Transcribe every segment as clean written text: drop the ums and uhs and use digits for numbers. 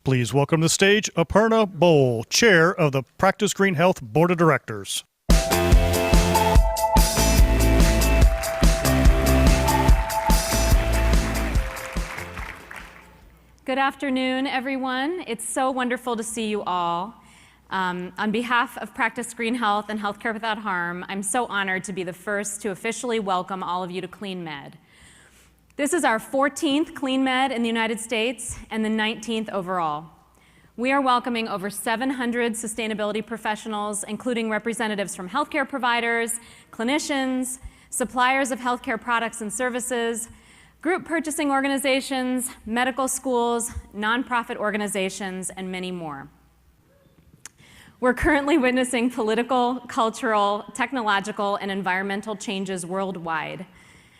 Please welcome to the stage Aparna Bowl, Chair of the Practice Green Health Board of Directors. Good afternoon, everyone. It's so wonderful to see you all. On behalf of Practice Green Health and Healthcare Without Harm, I'm so honored to be the first to officially welcome all of you to Cleanmed. This is our 14th Cleanmed in the United States and the 19th overall. We are welcoming over 700 sustainability professionals, including representatives from healthcare providers, clinicians, suppliers of healthcare products and services, group purchasing organizations, medical schools, nonprofit organizations, and many more. We're currently witnessing political, cultural, technological, and environmental changes worldwide,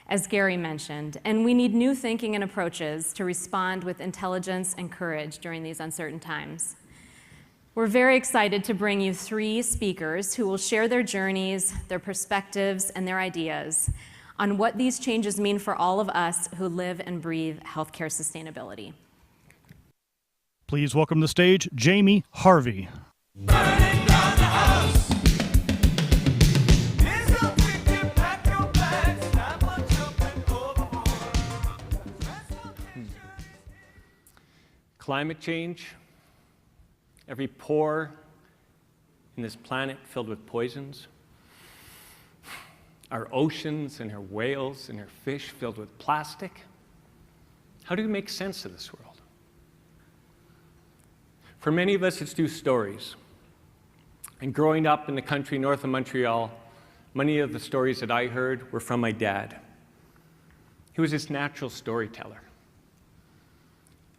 as Gary mentioned, and we need new thinking and approaches to respond with intelligence and courage during these uncertain times. We're very excited to bring you 3 speakers who will share their journeys, their perspectives, and their ideas on what these changes mean for all of us who live and breathe healthcare sustainability. Please welcome to the stage Jamie Harvie. Burning down the house. Climate change, every pore in this planet filled with poisons, our oceans and our whales and our fish filled with plastic. How do we make sense of this world? For many of us, it's through stories. And growing up in the country north of Montreal, many of the stories that I heard were from my dad. He was this natural storyteller.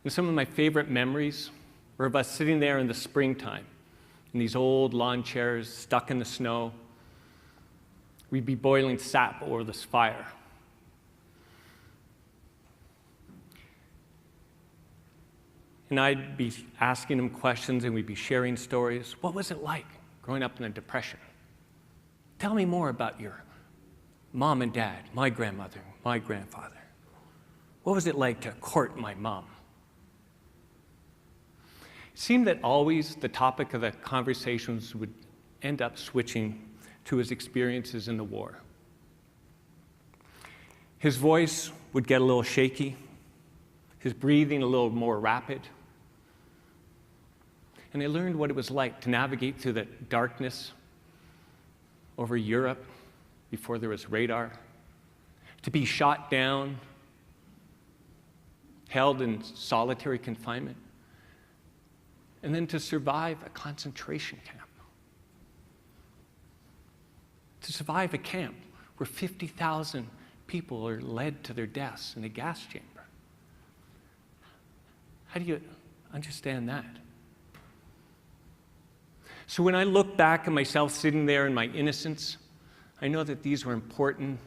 And some of my favorite memories were of us sitting there in the springtime in these old lawn chairs stuck in the snow. We'd be boiling sap over this fire. And I'd be asking him questions and we'd be sharing stories. What was it like growing up in the Depression? Tell me more about your mom and dad, my grandmother, my grandfather. What was it like to court my mom? It seemed that always the topic of the conversations would end up switching to his experiences in the war. His voice would get a little shaky, his breathing a little more rapid. And I learned what it was like to navigate through the darkness over Europe before there was radar, to be shot down, held in solitary confinement, and then to survive a concentration camp. To survive a camp where 50,000 people are led to their deaths in a gas chamber. How do you understand that? So when I look back at myself sitting there in my innocence, I know that these were important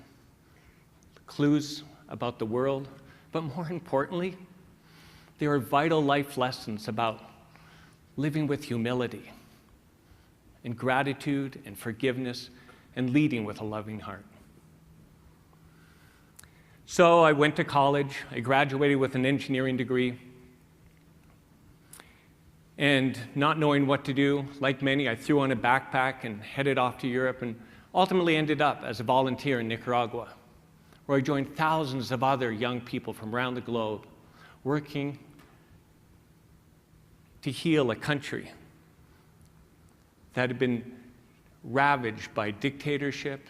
clues about the world, but more importantly, they were vital life lessons about living with humility and gratitude and forgiveness and leading with a loving heart. So I went to college. I graduated with an engineering degree. And not knowing what to do, like many, I threw on a backpack and headed off to Europe and ultimately ended up as a volunteer in Nicaragua, where I joined thousands of other young people from around the globe working to heal a country that had been ravaged by dictatorship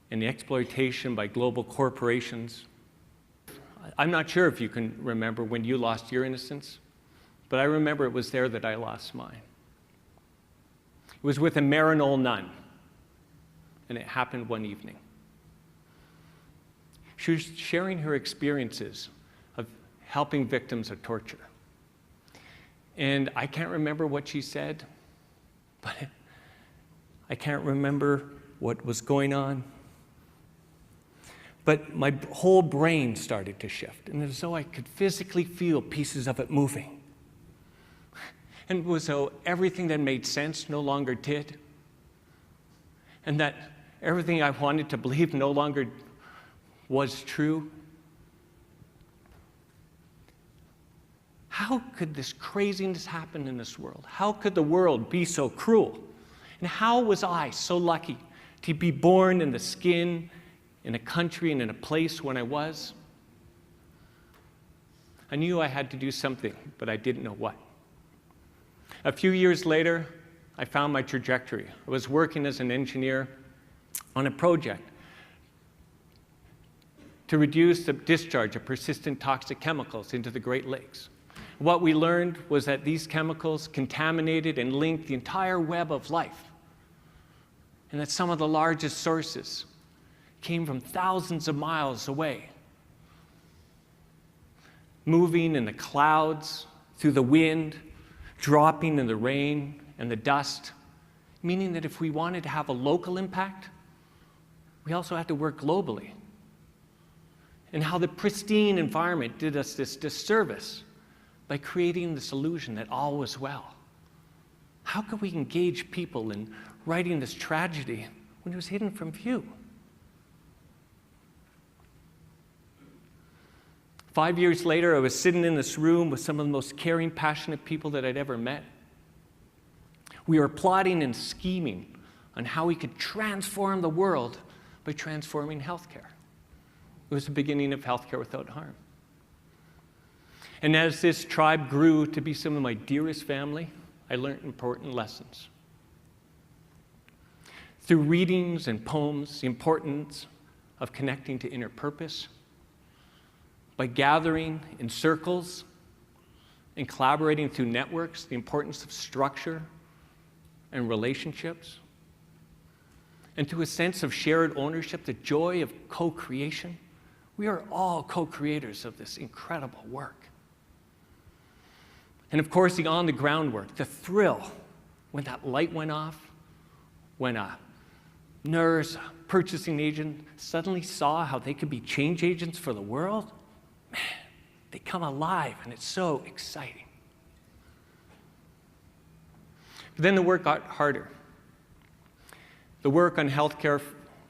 and the exploitation by global corporations. I'm not sure if you can remember when you lost your innocence, but I remember it was there that I lost mine. It was with a Maryknoll nun, and it happened one evening. She was sharing her experiences of helping victims of torture. And I can't remember what she said, but I can't remember what was going on. But my whole brain started to shift, and it was as though I could physically feel pieces of it moving. And it was as though everything that made sense no longer did, and that everything I wanted to believe no longer was true. How could this craziness happen in this world? How could the world be so cruel? And how was I so lucky to be born in the skin, in a country and in a place when I was? I knew I had to do something, but I didn't know what. A few years later, I found my trajectory. I was working as an engineer on a project to reduce the discharge of persistent toxic chemicals into the Great Lakes. What we learned was that these chemicals contaminated and linked the entire web of life, and that some of the largest sources came from thousands of miles away, moving in the clouds, through the wind, dropping in the rain and the dust, meaning that if we wanted to have a local impact, we also had to work globally. And how the pristine environment did us this disservice by creating this illusion that all was well. How could we engage people in writing this tragedy when it was hidden from view? 5 years later, I was sitting in this room with some of the most caring, passionate people that I'd ever met. We were plotting and scheming on how we could transform the world by transforming healthcare. It was the beginning of Healthcare Without Harm. And as this tribe grew to be some of my dearest family, I learned important lessons. Through readings and poems, the importance of connecting to inner purpose, by gathering in circles and collaborating through networks, the importance of structure and relationships, and to a sense of shared ownership, the joy of co-creation. We are all co-creators of this incredible work. And of course, the on-the-ground work, the thrill when that light went off, when a nurse, a purchasing agent suddenly saw how they could be change agents for the world. Man, they come alive, and it's so exciting. But then the work got harder. The work on healthcare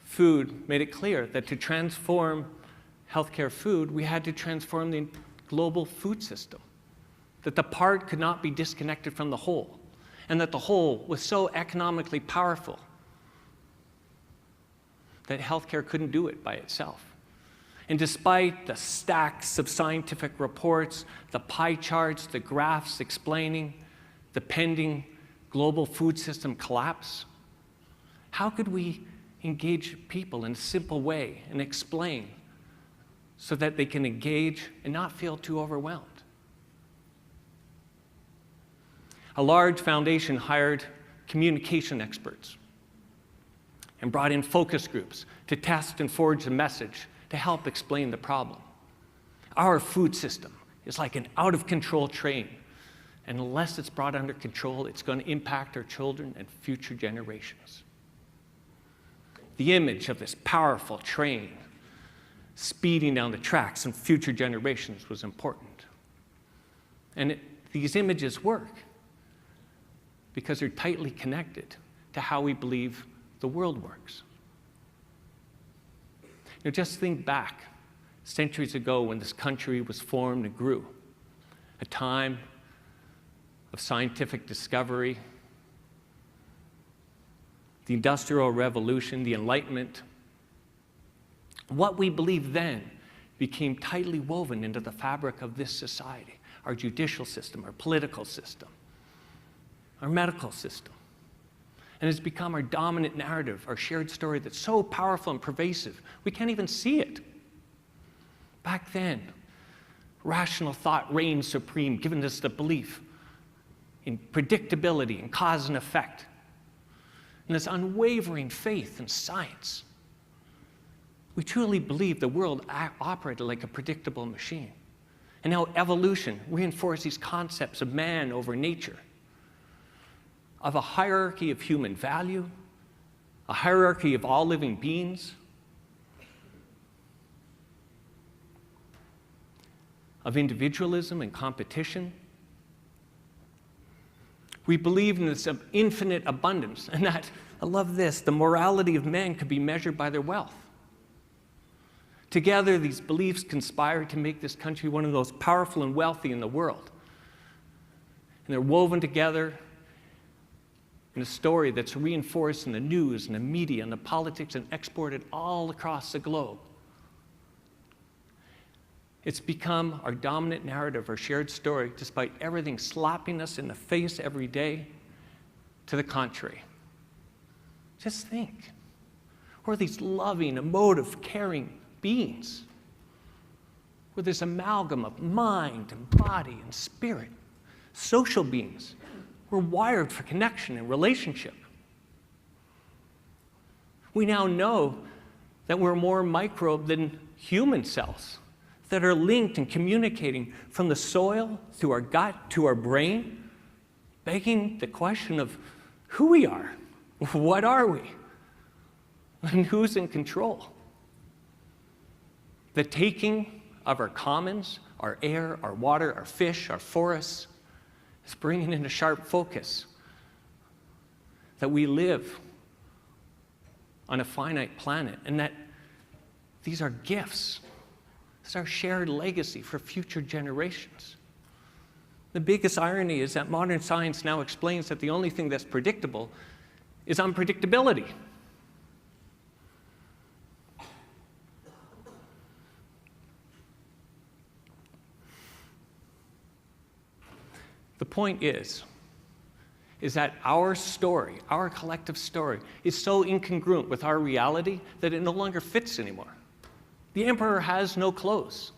food made it clear that to transform healthcare food, we had to transform the global food system, that the part could not be disconnected from the whole, and that the whole was so economically powerful that healthcare couldn't do it by itself. And despite the stacks of scientific reports, the pie charts, the graphs explaining the pending global food system collapse, how could we engage people in a simple way and explain so that they can engage and not feel too overwhelmed? A large foundation hired communication experts and brought in focus groups to test and forge the message to help explain the problem. Our food system is like an out-of-control train, and unless it's brought under control, it's going to impact our children and future generations. The image of this powerful train speeding down the tracks in future generations was important. And these images work because they're tightly connected to how we believe the world works. You know, just think back centuries ago when this country was formed and grew, a time of scientific discovery, the Industrial Revolution, the Enlightenment. What we believed then became tightly woven into the fabric of this society, our judicial system, our political system, our medical system. And it's become our dominant narrative, our shared story that's so powerful and pervasive, we can't even see it. Back then, rational thought reigned supreme, giving us the belief in predictability and cause and effect, and this unwavering faith in science. We truly believed the world operated like a predictable machine. And now evolution reinforced these concepts of man over nature, of a hierarchy of human value, a hierarchy of all living beings, of individualism and competition. We believe in this infinite abundance, and that, I love this, the morality of men could be measured by their wealth. Together, these beliefs conspired to make this country one of the most powerful and wealthy in the world. And they're woven together in a story that's reinforced in the news and the media and the politics and exported all across the globe. It's become our dominant narrative, our shared story, despite everything slapping us in the face every day to the contrary. Just think. We're these loving, emotive, caring beings. We're this amalgam of mind and body and spirit. Social beings. We're wired for connection and relationship. We now know that we're more microbe than human cells that are linked and communicating from the soil through our gut to our brain, begging the question of who we are, what are we, and who's in control. The taking of our commons, our air, our water, our fish, our forests, is bringing into sharp focus that we live on a finite planet and that these are gifts. It's our shared legacy for future generations. The biggest irony is that modern science now explains that the only thing that's predictable is unpredictability. The point is that our story, our collective story, is so incongruent with our reality that it no longer fits anymore. The emperor has no clothes.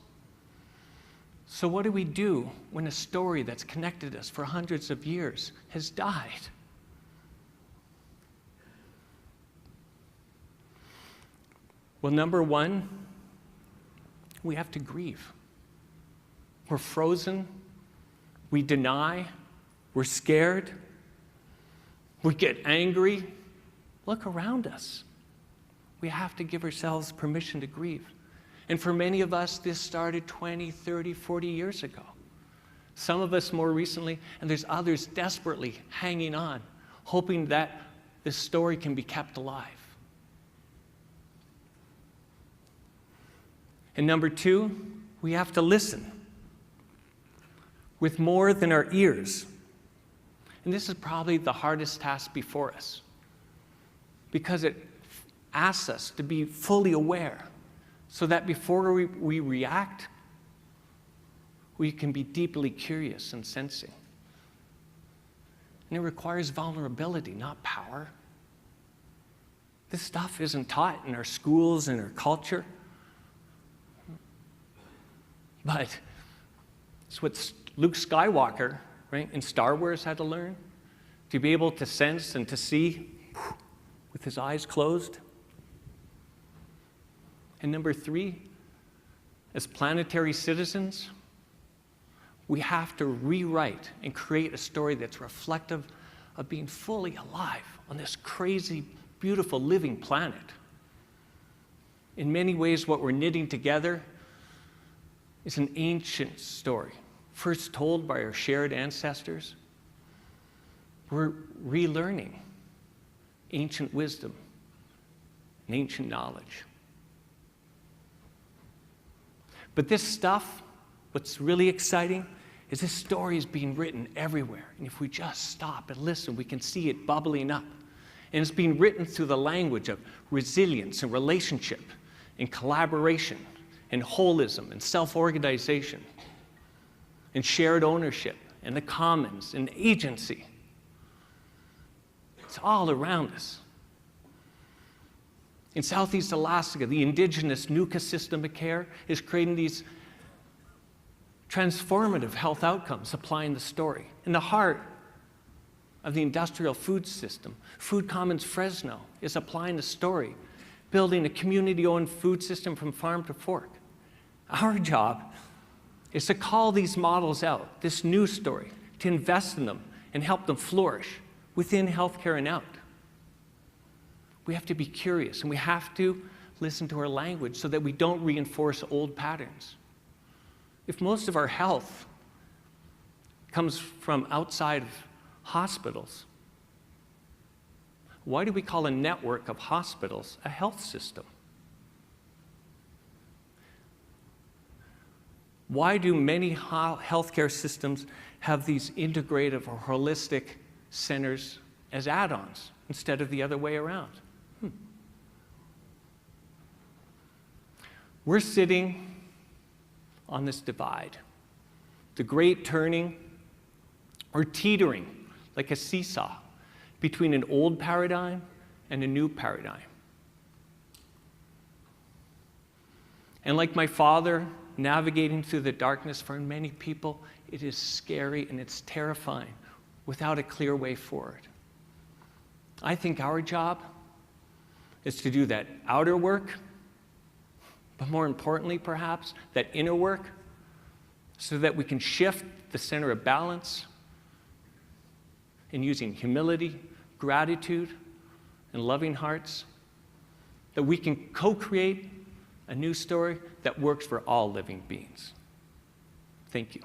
So what do we do when a story that's connected us for hundreds of years has died? Well, number one, we have to grieve. We're frozen. We deny. We're scared. We get angry. Look around us. We have to give ourselves permission to grieve. And for many of us, this started 20, 30, 40 years ago. Some of us more recently, and there's others desperately hanging on, hoping that this story can be kept alive. And number two, we have to listen with more than our ears. And this is probably the hardest task before us, because it asks us to be fully aware so that before we react, we can be deeply curious and sensing. And it requires vulnerability, not power. This stuff isn't taught in our schools and our culture. But it's what Luke Skywalker, right, in Star Wars had to learn, to be able to sense and to see with his eyes closed. And number three, as planetary citizens, we have to rewrite and create a story that's reflective of being fully alive on this crazy, beautiful, living planet. In many ways, what we're knitting together is an ancient story, first told by our shared ancestors. We're relearning ancient wisdom and ancient knowledge. But this stuff, what's really exciting, is this story is being written everywhere. And if we just stop and listen, we can see it bubbling up. And it's being written through the language of resilience and relationship and collaboration and holism and self-organization and shared ownership and the commons and agency. It's all around us. In Southeast Alaska, the indigenous Nuka system of care is creating these transformative health outcomes, applying the story. In the heart of the industrial food system, Food Commons Fresno is applying the story, building a community-owned food system from farm to fork. Our job is to call these models out, this new story, to invest in them and help them flourish within healthcare and out. We have to be curious, and we have to listen to our language so that we don't reinforce old patterns. If most of our health comes from outside of hospitals, why do we call a network of hospitals a health system? Why do many healthcare systems have these integrative or holistic centers as add-ons instead of the other way around? We're sitting on this divide, the great turning or teetering like a seesaw between an old paradigm and a new paradigm. And like my father navigating through the darkness, for many people, it is scary and it's terrifying without a clear way forward. I think our job is to do that outer work, but more importantly, perhaps, that inner work, so that we can shift the center of balance in using humility, gratitude, and loving hearts, that we can co-create a new story that works for all living beings. Thank you.